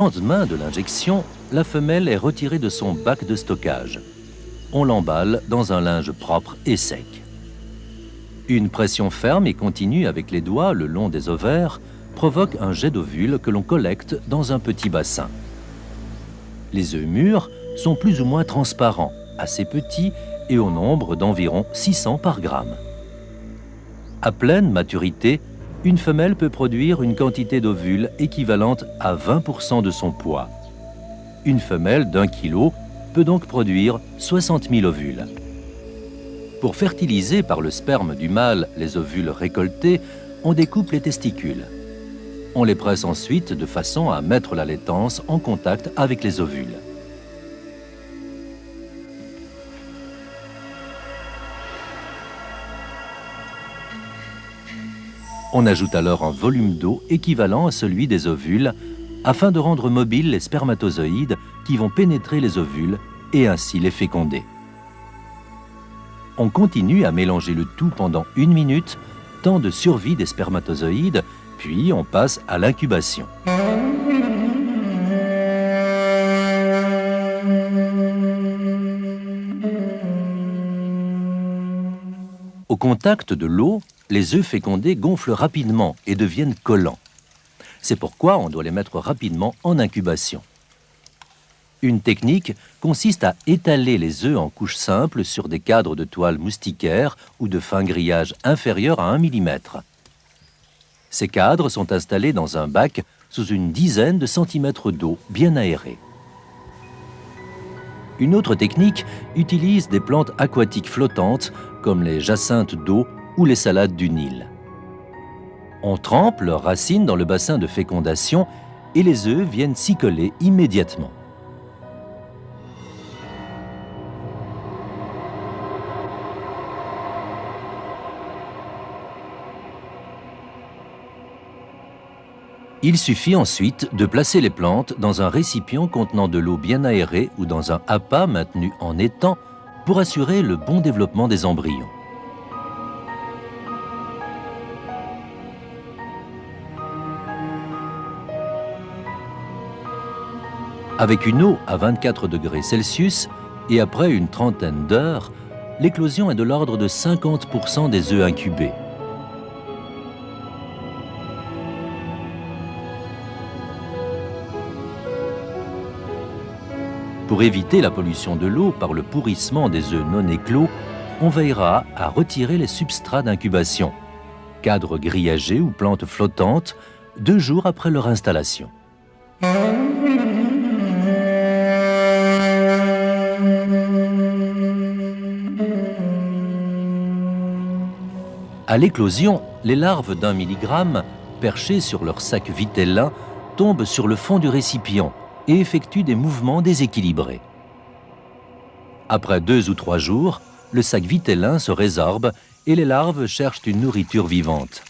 Au lendemain de l'injection, la femelle est retirée de son bac de stockage. On l'emballe dans un linge propre et sec. Une pression ferme et continue avec les doigts le long des ovaires provoque un jet d'ovules que l'on collecte dans un petit bassin. Les œufs mûrs sont plus ou moins transparents, assez petits et au nombre d'environ 600 par gramme. À pleine maturité, une femelle peut produire une quantité d'ovules équivalente à 20% de son poids. Une femelle d'1 kg peut donc produire 60 000 ovules. Pour fertiliser par le sperme du mâle les ovules récoltés, on découpe les testicules. On les presse ensuite de façon à mettre la laitance en contact avec les ovules. On ajoute alors un volume d'eau équivalent à celui des ovules afin de rendre mobiles les spermatozoïdes qui vont pénétrer les ovules et ainsi les féconder. On continue à mélanger le tout pendant 1 minute, temps de survie des spermatozoïdes, puis on passe à l'incubation. Au contact de l'eau, les œufs fécondés gonflent rapidement et deviennent collants. C'est pourquoi on doit les mettre rapidement en incubation. Une technique consiste à étaler les œufs en couches simples sur des cadres de toile moustiquaire ou de fin grillage inférieur à 1 mm. Ces cadres sont installés dans un bac sous une dizaine de centimètres d'eau bien aérée. Une autre technique utilise des plantes aquatiques flottantes comme les jacinthes d'eau ou les salades du Nil. On trempe leurs racines dans le bassin de fécondation et les œufs viennent s'y coller immédiatement. Il suffit ensuite de placer les plantes dans un récipient contenant de l'eau bien aérée ou dans un appât maintenu en étang pour assurer le bon développement des embryons. Avec une eau à 24 degrés Celsius et après une trentaine d'heures, l'éclosion est de l'ordre de 50% des œufs incubés. Pour éviter la pollution de l'eau par le pourrissement des œufs non éclos, on veillera à retirer les substrats d'incubation, cadres grillagés ou plantes flottantes, 2 jours après leur installation. À l'éclosion, les larves d'1 milligramme, perchées sur leur sac vitellin, tombent sur le fond du récipient et effectuent des mouvements déséquilibrés. Après 2 ou 3 jours, le sac vitellin se résorbe et les larves cherchent une nourriture vivante.